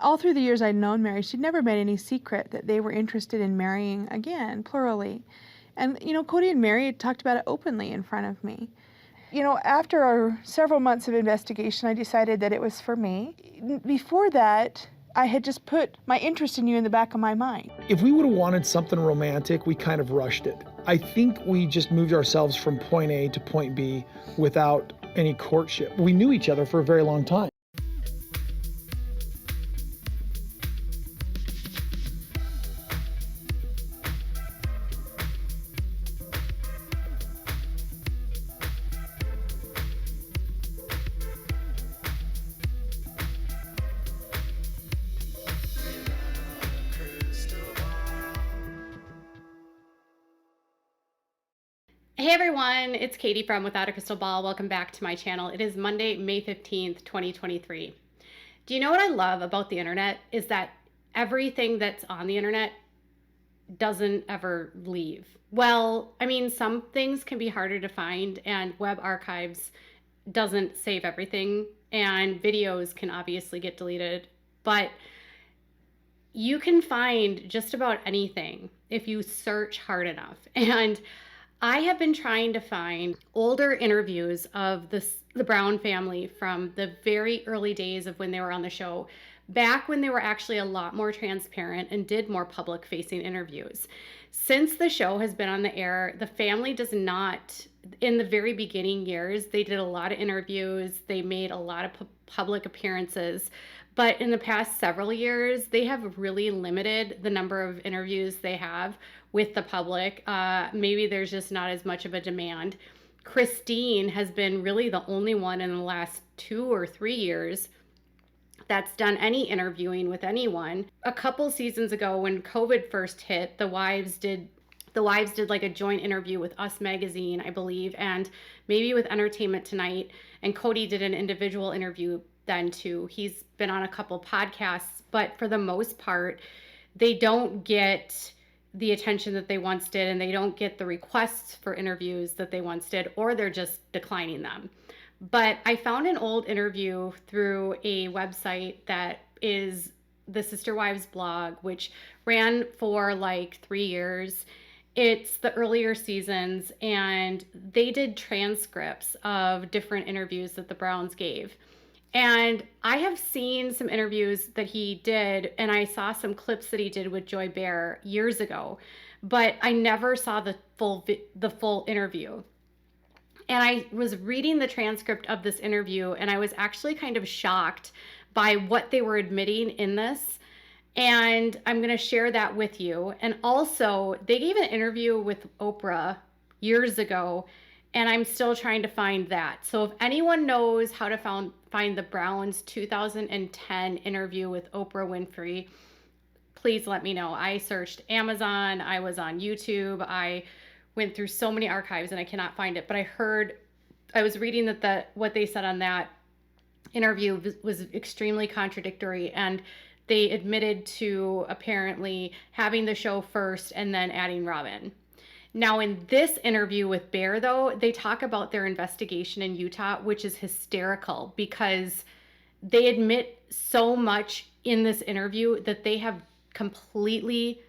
All through the years I'd known Mary, she'd never made any secret that they were interested in marrying again, plurally. And, Kody and Mary had talked about it openly in front of me. After our several months of investigation, I decided that it was for me. Before that, I had just put my interest in you in the back of my mind. If we would have wanted something romantic, we kind of rushed it. I think we just moved ourselves from point A to point B without any courtship. We knew each other for a very long time. Hey everyone, it's Kody from Without a Crystal Ball. Welcome back to my channel. It is Monday, May 15th, 2023. Do you know what I love about the internet is that everything that's on the internet doesn't ever leave. Well, I mean, some things can be harder to find, and web archives doesn't save everything, and videos can obviously get deleted, but you can find just about anything if you search hard enough. And I have been trying to find older interviews of the Brown family from the very early days of when they were on the show, back when they were actually a lot more transparent and did more public-facing interviews. Since the show has been on the air, the family does not, in the very beginning years, they did a lot of interviews, they made a lot of public appearances, but in the past several years, they have really limited the number of interviews they have with the public. Maybe there's just not as much of a demand. Christine has been really the only one in the last 2 or 3 years that's done any interviewing with anyone. A couple seasons ago when COVID first hit, the wives did like a joint interview with Us Magazine, I believe, and maybe with Entertainment Tonight, and Kody did an individual interview then too. He's been on a couple podcasts, but for the most part, they don't get the attention that they once did, and they don't get the requests for interviews that they once did, or they're just declining them. But I found an old interview through a website that is the Sister Wives blog, which ran for like 3 years. It's the earlier seasons, and they did transcripts of different interviews that the Browns gave. And I have seen some interviews that he did, and I saw some clips that he did with Joy Behar years ago, but I never saw the full interview. And I was reading the transcript of this interview, and I was actually kind of shocked by what they were admitting in this. And I'm going to share that with you. And also, they gave an interview with Oprah years ago, and I'm still trying to find that. So if anyone knows how to find the Browns 2010 interview with Oprah Winfrey, please let me know. I searched Amazon, I was on YouTube, I went through so many archives and I cannot find it. But I was reading that what they said on that interview was extremely contradictory, and they admitted to apparently having the show first and then adding Robin. Now, in this interview with Bear, though, they talk about their investigation in Utah, which is hysterical because they admit so much in this interview that they have completely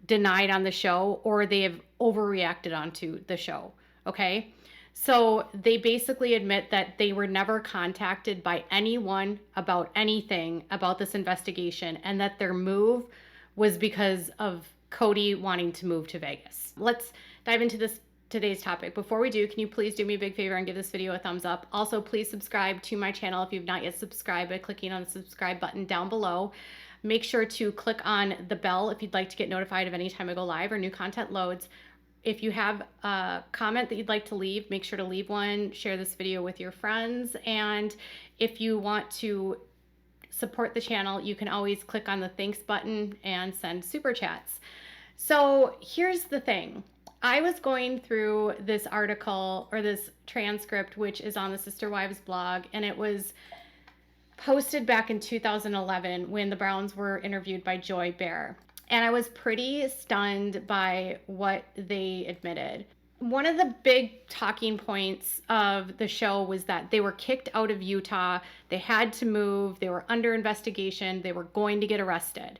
denied on the show, or they have overreacted onto the show, okay? So they basically admit that they were never contacted by anyone about anything about this investigation, and that their move was because of Kody wanting to move to Vegas. Let's dive into today's topic. Before we do, can you please do me a big favor and give this video a thumbs up? Also, please subscribe to my channel if you've not yet subscribed by clicking on the subscribe button down below. Make sure to click on the bell if you'd like to get notified of any time I go live or new content loads. If you have a comment that you'd like to leave, make sure to leave one. Share this video with your friends. And if you want to support the channel, you can always click on the thanks button and send super chats. So here's the thing. I was going through this article, or this transcript, which is on the Sister Wives blog, and it was posted back in 2011 when the Browns were interviewed by Joy Behar. And I was pretty stunned by what they admitted. One of the big talking points of the show was that they were kicked out of Utah. They had to move. They were under investigation. They were going to get arrested.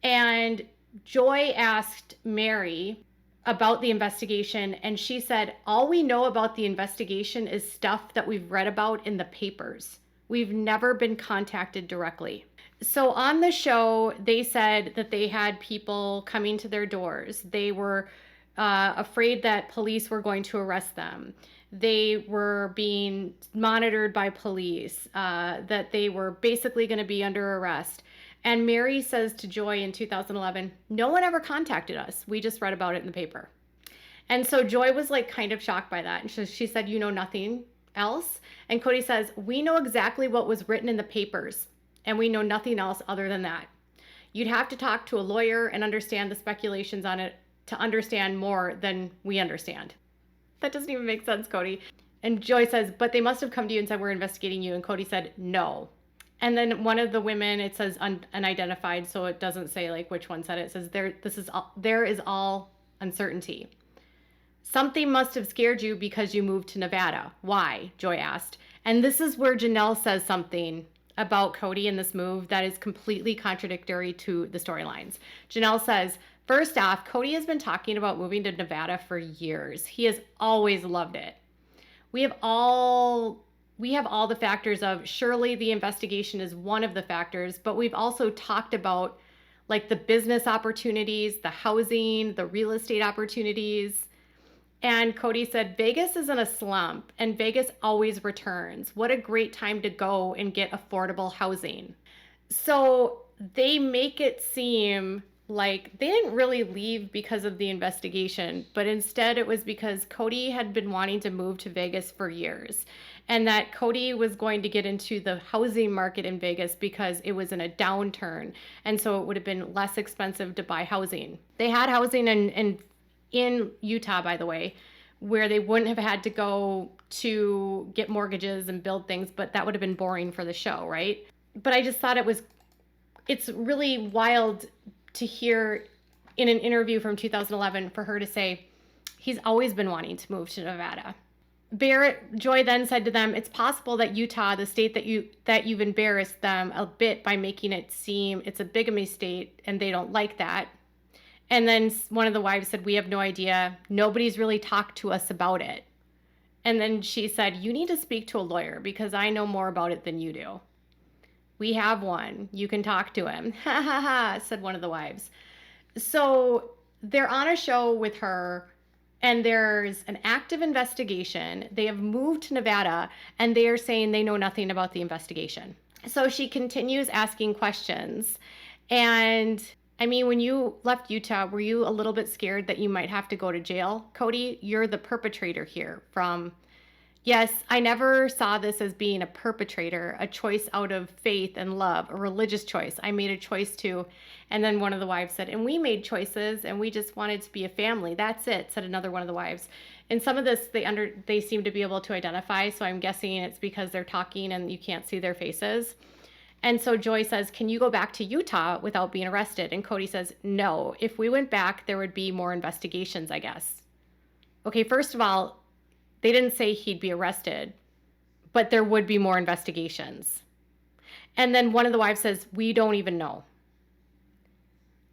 And Joy asked Mary about the investigation, and she said, all we know about the investigation is stuff that we've read about in the papers. We've never been contacted directly. So on the show, they said that they had people coming to their doors. They were afraid that police were going to arrest them. They were being monitored by police, that they were basically going to be under arrest. And Mary says to Joy in 2011, no one ever contacted us. We just read about it in the paper. And so Joy was like kind of shocked by that. And she said, you know nothing else? And Kody says, we know exactly what was written in the papers, and we know nothing else other than that. You'd have to talk to a lawyer and understand the speculations on it to understand more than we understand. That doesn't even make sense, Kody. And Joy says, but they must have come to you and said, we're investigating you. And Kody said, no. And then one of the women, it says unidentified, so it doesn't say like which one said it. It says, there is all uncertainty. Something must have scared you because you moved to Nevada. Why? Joy asked. And this is where Janelle says something about Kody in this move that is completely contradictory to the storylines. Janelle says, first off, Kody has been talking about moving to Nevada for years. He has always loved it. We have all the factors of, surely the investigation is one of the factors, but we've also talked about like the business opportunities, the housing, the real estate opportunities. And Kody said, Vegas is in a slump and Vegas always returns. What a great time to go and get affordable housing. So they make it seem like they didn't really leave because of the investigation, but instead it was because Kody had been wanting to move to Vegas for years, and that Kody was going to get into the housing market in Vegas because it was in a downturn, and so it would have been less expensive to buy housing. They had housing in Utah, by the way, where they wouldn't have had to go to get mortgages and build things, but that would have been boring for the show, right? But I just thought it's really wild to hear in an interview from 2011 for her to say, he's always been wanting to move to Nevada. Joy then said to them, it's possible that Utah, the state that you've embarrassed them a bit by making it seem it's a bigamy state and they don't like that. And then one of the wives said, we have no idea. Nobody's really talked to us about it. And then she said, you need to speak to a lawyer because I know more about it than you do. We have one. You can talk to him. Ha ha ha, said one of the wives. So they're on a show with her and there's an active investigation. They have moved to Nevada and they are saying they know nothing about the investigation. So she continues asking questions. And I mean, when you left Utah, were you a little bit scared that you might have to go to jail? Kody, you're the perpetrator here from... Yes, I never saw this as being a perpetrator, a choice out of faith and love, a religious choice. I made a choice too. And then one of the wives said, and we made choices and we just wanted to be a family. That's it, said another one of the wives. And some of this they seem to be able to identify. So I'm guessing it's because they're talking and you can't see their faces. And so Joy says, can you go back to Utah without being arrested? And Kody says, no. If we went back, there would be more investigations, I guess. Okay, first of all, they didn't say he'd be arrested, but there would be more investigations. And then one of the wives says, we don't even know.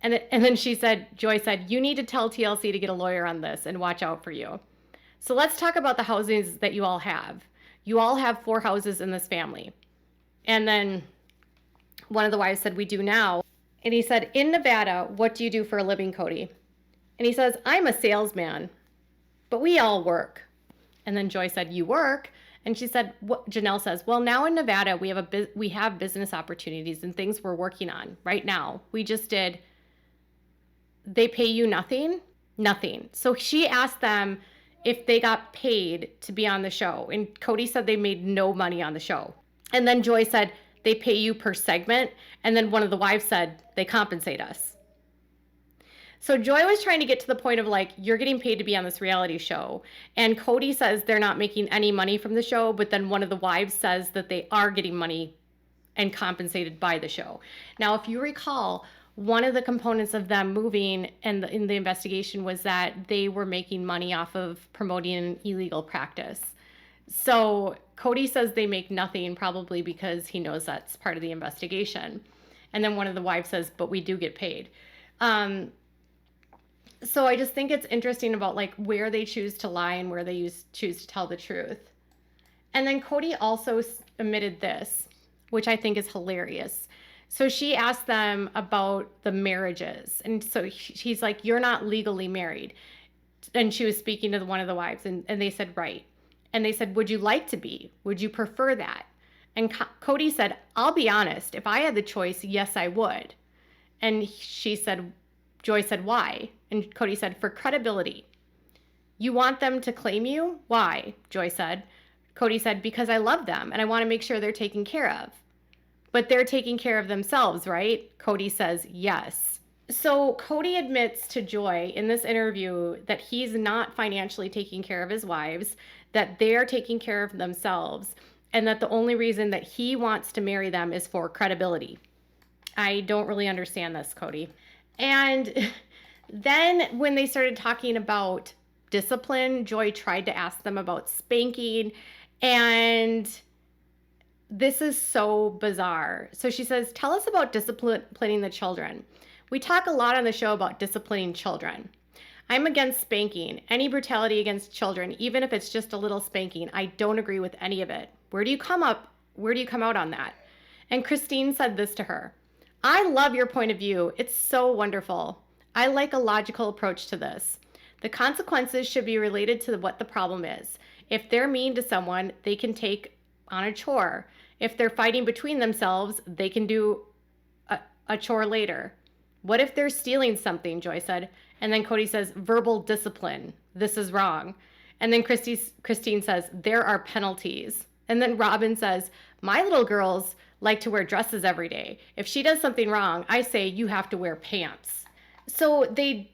And then Joy said, you need to tell TLC to get a lawyer on this and watch out for you. So let's talk about the housings that you all have. You all have 4 houses in this family. And then one of the wives said, we do now. And he said, in Nevada, what do you do for a living, Kody? And he says, I'm a salesman, but we all work. And then Joy said, you work? And she said, Janelle says, well, now in Nevada, we have business opportunities and things we're working on right now. We just did. They pay you nothing? Nothing. So she asked them if they got paid to be on the show. And Kody said they made no money on the show. And then Joy said, they pay you per segment. And then one of the wives said, they compensate us. So Joy was trying to get to the point of like, you're getting paid to be on this reality show. And Kody says they're not making any money from the show, but then one of the wives says that they are getting money and compensated by the show. Now, if you recall, one of the components of them moving and in the investigation was that they were making money off of promoting an illegal practice. So Kody says they make nothing, probably because he knows that's part of the investigation. And then one of the wives says, but we do get paid. So I just think it's interesting about like where they choose to lie and where they choose to tell the truth. And then Kody also admitted this, which I think is hilarious. So she asked them about the marriages. And so he's like, you're not legally married. And she was speaking to one of the wives, and they said, right. And they said, would you like to be? Would you prefer that? And Kody said, I'll be honest. If I had the choice, yes, I would. And Joy said, why? And Kody said, for credibility. You want them to claim you? Why? Joy said. Kody said, because I love them and I want to make sure they're taken care of. But they're taking care of themselves, right? Kody says, yes. So Kody admits to Joy in this interview that he's not financially taking care of his wives, that they're taking care of themselves, and that the only reason that he wants to marry them is for credibility. I don't really understand this, Kody. And then when they started talking about discipline, Joy tried to ask them about spanking, and this is so bizarre. So she says, tell us about disciplining the children. We talk a lot on the show about disciplining children. I'm against spanking, any brutality against children, even if it's just a little spanking. I don't agree with any of it. Where do you come out on that? And Christine said this to her. I love your point of view. It's so wonderful. I like a logical approach to this. The consequences should be related to what the problem is. If they're mean to someone, they can take on a chore. If they're fighting between themselves, they can do a chore later. What if they're stealing something, Joy said. And then Kody says, verbal discipline. This is wrong. And then Christine says, there are penalties. And then Robin says, my little girls like to wear dresses every day. If she does something wrong, I say you have to wear pants. So they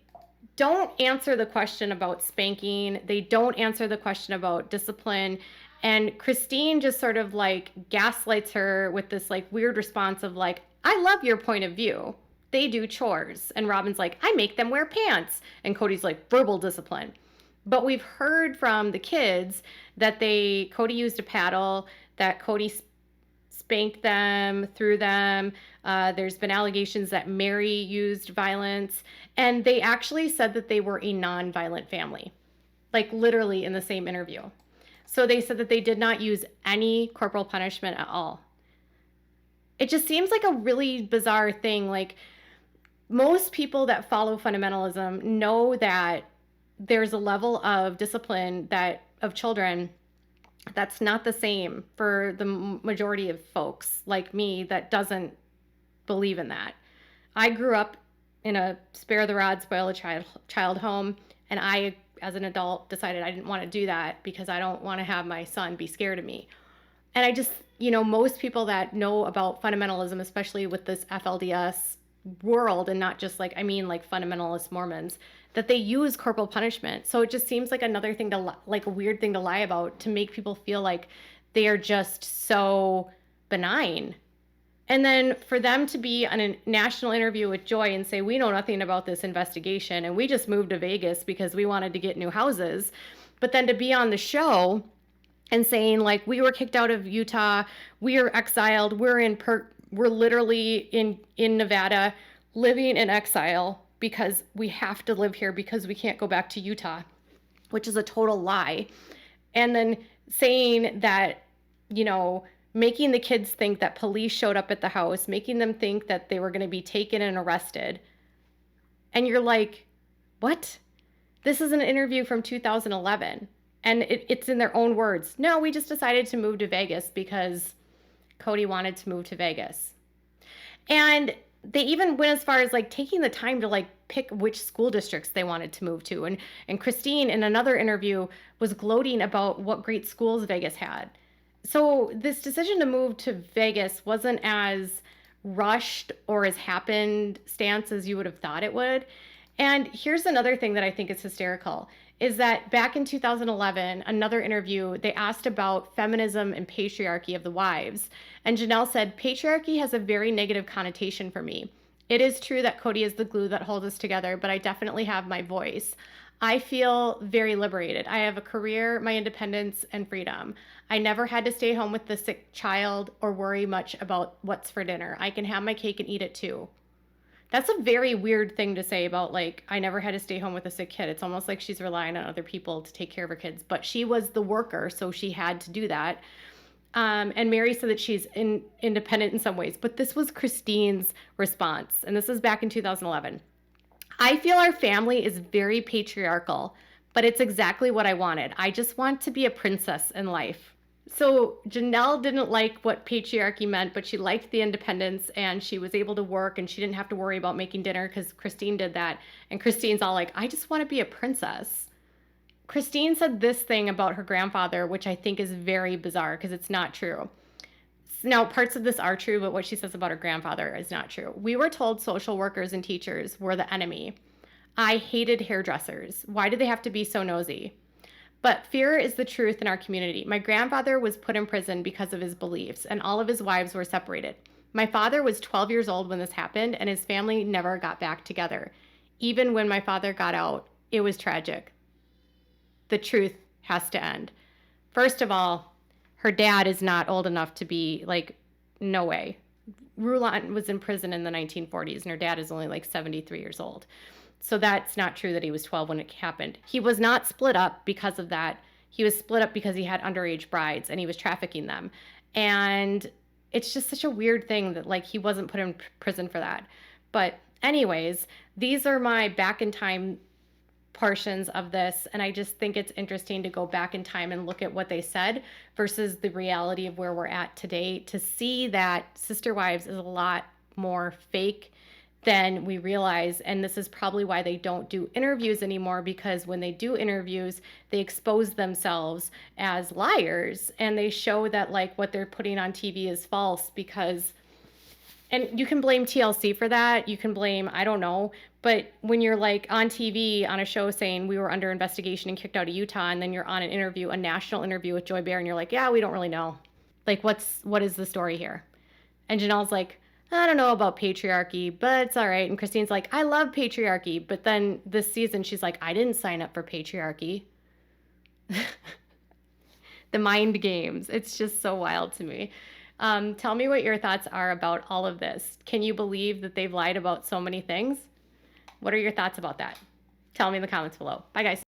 don't answer the question about spanking. They don't answer the question about discipline. And Christine just sort of like gaslights her with this like weird response of like, I love your point of view. They do chores. And Robin's like, I make them wear pants. And Kody's like, verbal discipline. But we've heard from the kids that Kody used a paddle, that Kody spanked them, threw them. There's been allegations that Mary used violence. And they actually said that they were a non-violent family, like literally in the same interview. So they said that they did not use any corporal punishment at all. It just seems like a really bizarre thing. Like most people that follow fundamentalism know that there's a level of discipline of children that's not the same for the majority of folks like me that doesn't believe in that. I grew up in a spare the rod, spoil a child home, and I, as an adult, decided I didn't want to do that because I don't want to have my son be scared of me. And I just, most people that know about fundamentalism, especially with this FLDS world, and not just like fundamentalist Mormons, that they use corporal punishment. So it just seems like another thing like a weird thing to lie about to make people feel like they are just so benign. And then for them to be on a national interview with Joy and say, we know nothing about this investigation and we just moved to Vegas because we wanted to get new houses. But then to be on the show and saying like, we were kicked out of Utah, we are exiled, we're literally in Nevada living in exile because we have to live here because we can't go back to Utah, which is a total lie. And then saying that, making the kids think that police showed up at the house, making them think that they were going to be taken and arrested. And you're like, what? This is an interview from 2011. And it's in their own words. No, we just decided to move to Vegas because Kody wanted to move to Vegas. And they even went as far as like taking the time to like pick which school districts they wanted to move to. And Christine in another interview was gloating about what great schools Vegas had. So this decision to move to Vegas wasn't as rushed or as happenstance as you would have thought it would. And here's another thing that I think is hysterical, is that back in 2011, another interview, they asked about feminism and patriarchy of the wives. And Janelle said, patriarchy has a very negative connotation for me. It is true that Kody is the glue that holds us together, but I definitely have my voice. I feel very liberated. I have a career, my independence, and freedom. I never had to stay home with the sick child or worry much about what's for dinner. I can have my cake and eat it too. That's a very weird thing to say about, like, I never had to stay home with a sick kid. It's almost like she's relying on other people to take care of her kids. But she was the worker, so she had to do that. And Mary said that she's independent in some ways. But this was Christine's response. And this is back in 2011. I feel our family is very patriarchal, but it's exactly what I wanted. I just want to be a princess in life. So Janelle didn't like what patriarchy meant, but she liked the independence, and she was able to work, and she didn't have to worry about making dinner because Christine did that. And Christine's all like, I just want to be a princess. Christine said this thing about her grandfather, which I think is very bizarre because it's not true. Now, parts of this are true, but what she says about her grandfather is not true. We were told social workers and teachers were the enemy. I hated hairdressers. Why do they have to be so nosy? But fear is the truth in our community. My grandfather was put in prison because of his beliefs, and all of his wives were separated. My father was 12 years old when this happened, and his family never got back together. Even when my father got out, it was tragic. The truth has to end. First of all, her dad is not old enough to be, like, no way. Rulon was in prison in the 1940s, and her dad is only like 73 years old. So that's not true that he was 12 when it happened. He was not split up because of that. He was split up because he had underage brides and he was trafficking them. And it's just such a weird thing that, like, he wasn't put in prison for that. But anyways, these are my back in time portions of this, and I just think it's interesting to go back in time and look at what they said versus the reality of where we're at today, to see that Sister Wives is a lot more fake than we realize. And this is probably why they don't do interviews anymore, because when they do interviews, they expose themselves as liars, and they show that, like, what they're putting on TV is false. Because, and you can blame TLC for that, you can blame, I don't know, but when you're, like, on TV on a show saying we were under investigation and kicked out of Utah, and then you're on an interview, a national interview with Joy Behar, and you're like, yeah, we don't really know, like, what is the story here? And Janelle's like, I don't know about patriarchy, but it's all right. And Christine's like, I love patriarchy. But then this season, she's like, I didn't sign up for patriarchy. The mind games. It's just so wild to me. Tell me what your thoughts are about all of this. Can you believe that they've lied about so many things? What are your thoughts about that? Tell me in the comments below. Bye, guys.